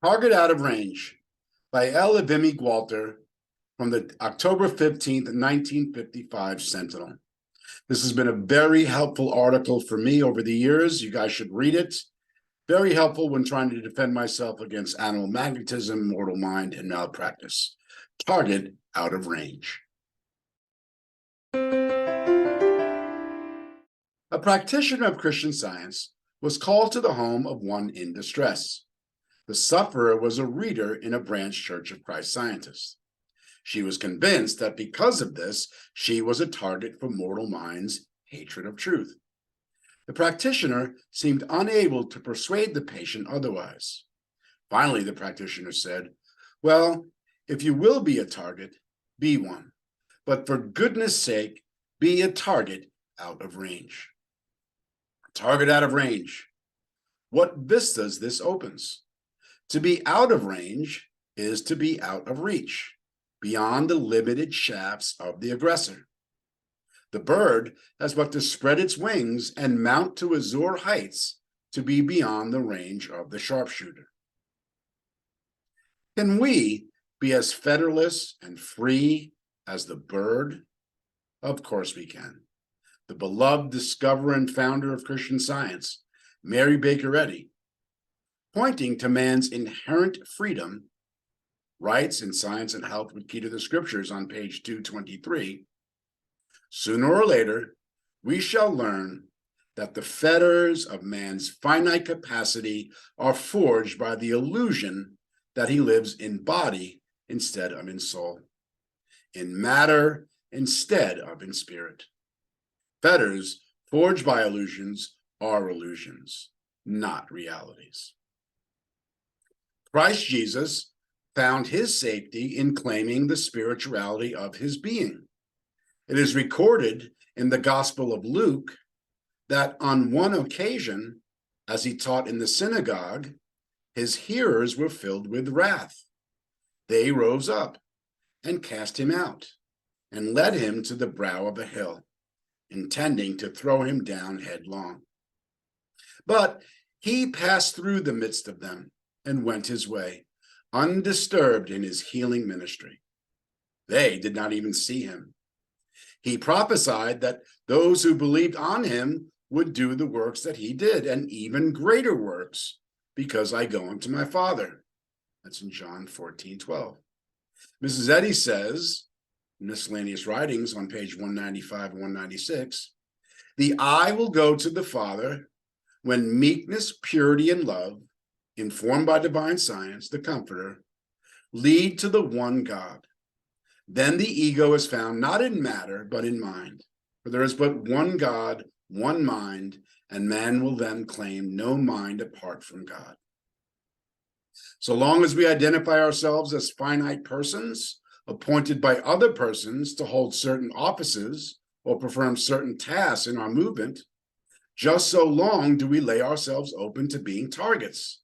Target Out of Range by Ivimy Gwalter from the October 15th, 1955 Sentinel. This has been a very helpful article for me over the years. You guys should read it. Very helpful when trying to defend myself against animal magnetism, mortal mind, and malpractice. Target Out of Range. A practitioner of Christian Science was called to the home of one in distress. The sufferer was a reader in a branch Church of Christ Scientists. She was convinced that because of this, she was a target for mortal mind's hatred of truth. The practitioner seemed unable to persuade the patient otherwise. Finally, the practitioner said, "Well, if you will be a target, be one. But for goodness sake, be a target out of range." Target out of range. What vistas this opens. To be out of range is to be out of reach, beyond the limited shafts of the aggressor. The bird has but to spread its wings and mount to azure heights to be beyond the range of the sharpshooter. Can we be as fetterless and free as the bird? Of course we can. The beloved discoverer and founder of Christian Science, Mary Baker Eddy, pointing to man's inherent freedom, writes in Science and Health with Key to the Scriptures on page 223, "Sooner or later, we shall learn that the fetters of man's finite capacity are forged by the illusion that he lives in body instead of in soul, in matter instead of in spirit. Fetters forged by illusions are illusions, not realities." Christ Jesus found his safety in claiming the spirituality of his being. It is recorded in the Gospel of Luke that on one occasion, as he taught in the synagogue, his hearers were filled with wrath. They rose up and cast him out and led him to the brow of a hill, intending to throw him down headlong. But he passed through the midst of them and went his way, undisturbed in his healing ministry. They did not even see him. He prophesied that those who believed on him would do the works that he did, and even greater works, because I go unto my Father. That's in John 14:12. Mrs. Eddy says, Miscellaneous Writings on page 195 and 196, "The I will go to the Father when meekness, purity, and love, informed by divine science, the Comforter, lead to the one God. Then the ego is found not in matter, but in mind. For there is but one God, one mind, and man will then claim no mind apart from God." So long as we identify ourselves as finite persons, appointed by other persons to hold certain offices or perform certain tasks in our movement, just so long do we lay ourselves open to being targets,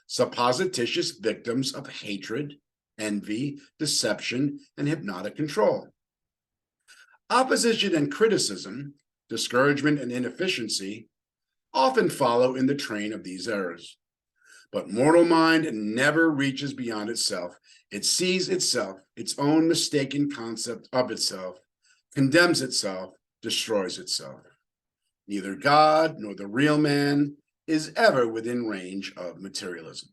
supposititious victims of hatred, envy, deception, and hypnotic control. Opposition and criticism, discouragement and inefficiency often follow in the train of these errors. But mortal mind never reaches beyond itself. It sees itself, its own mistaken concept of itself, condemns itself, destroys itself. Neither God nor the real man is ever within range of materialism.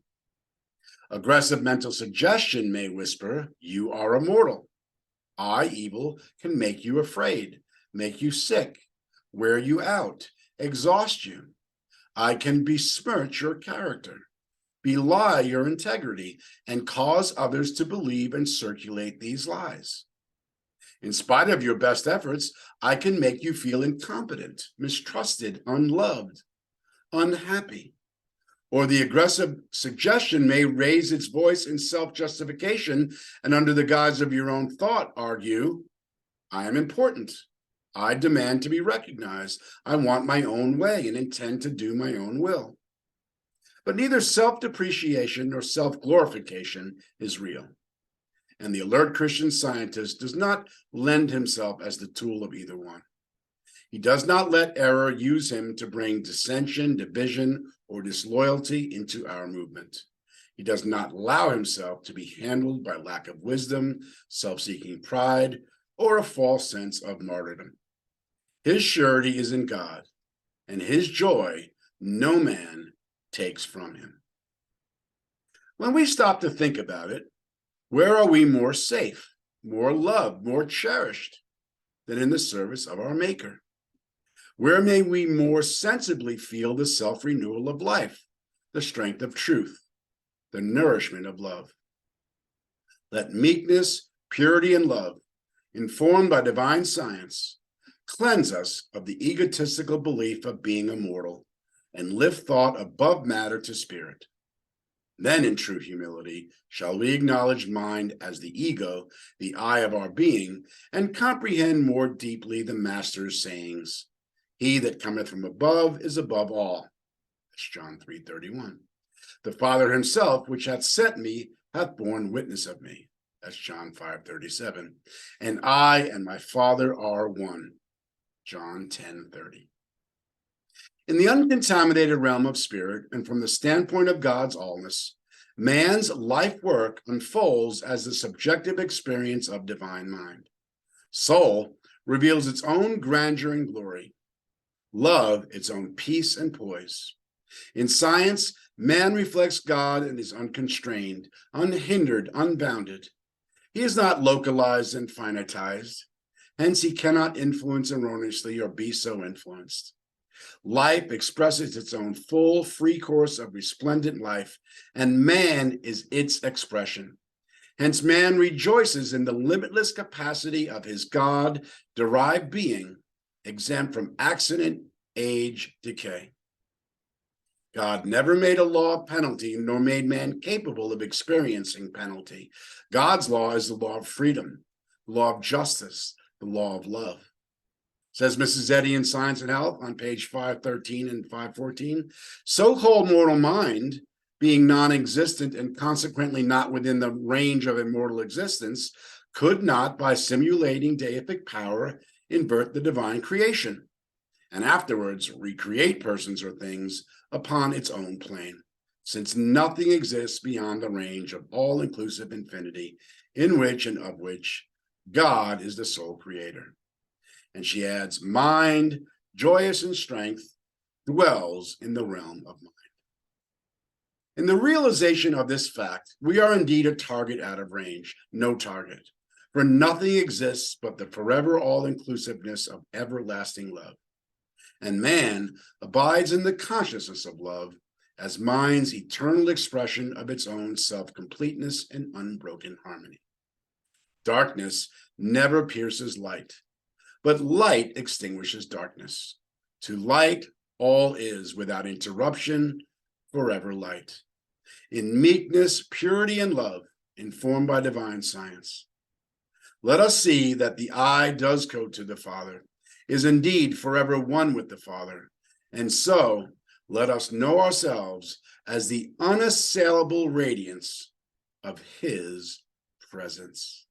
Aggressive mental suggestion may whisper, "You are immortal." I, evil, can make you afraid, make you sick, wear you out, exhaust you. I can besmirch your character, belie your integrity, and cause others to believe and circulate these lies. In spite of your best efforts, I can make you feel incompetent, mistrusted, unloved, unhappy. Or the aggressive suggestion may raise its voice in self-justification and under the guise of your own thought argue, "I am important. I demand to be recognized. I want my own way and intend to do my own will." But neither self-depreciation nor self-glorification is real. And the alert Christian Scientist does not lend himself as the tool of either one. He does not let error use him to bring dissension, division, or disloyalty into our movement. He does not allow himself to be handled by lack of wisdom, self-seeking pride, or a false sense of martyrdom. His surety is in God, and his joy no man takes from him. When we stop to think about it, where are we more safe, more loved, more cherished than in the service of our Maker? Where may we more sensibly feel the self-renewal of life, the strength of truth, the nourishment of love? Let meekness, purity, and love, informed by divine science, cleanse us of the egotistical belief of being immortal and lift thought above matter to spirit. Then in true humility shall we acknowledge mind as the ego, the eye of our being, and comprehend more deeply the Master's sayings. He that cometh from above is above all. That's John 3:31. The Father himself, which hath sent me, hath borne witness of me. That's John 5:37. And I and my Father are one. John 10:30. In the uncontaminated realm of spirit, and from the standpoint of God's allness, man's life work unfolds as the subjective experience of divine mind. Soul reveals its own grandeur and glory. Love, its own peace and poise. In science, man reflects God and is unconstrained, unhindered, unbounded. He is not localized and finitized. Hence, he cannot influence erroneously or be so influenced. Life expresses its own full, free course of resplendent life, and man is its expression. Hence, man rejoices in the limitless capacity of his God-derived being, exempt from accident, age, decay. God never made a law of penalty, nor made man capable of experiencing penalty. God's law is the law of freedom, the law of justice, the law of love. Says Mrs. Eddy in Science and Health on page 513 and 514, so-called mortal mind, being non-existent and consequently not within the range of immortal existence, could not, by simulating deific power, invert the divine creation, and afterwards recreate persons or things upon its own plane, since nothing exists beyond the range of all-inclusive infinity, in which and of which God is the sole creator. And she adds, mind, joyous in strength, dwells in the realm of mind. In the realization of this fact, we are indeed a target out of range, no target, for nothing exists but the forever all-inclusiveness of everlasting love. And man abides in the consciousness of love as mind's eternal expression of its own self-completeness and unbroken harmony. Darkness never pierces light, but light extinguishes darkness. To light, all is without interruption, forever light. In meekness, purity, and love, informed by divine science. Let us see that the I does go to the Father, is indeed forever one with the Father, and so let us know ourselves as the unassailable radiance of his presence.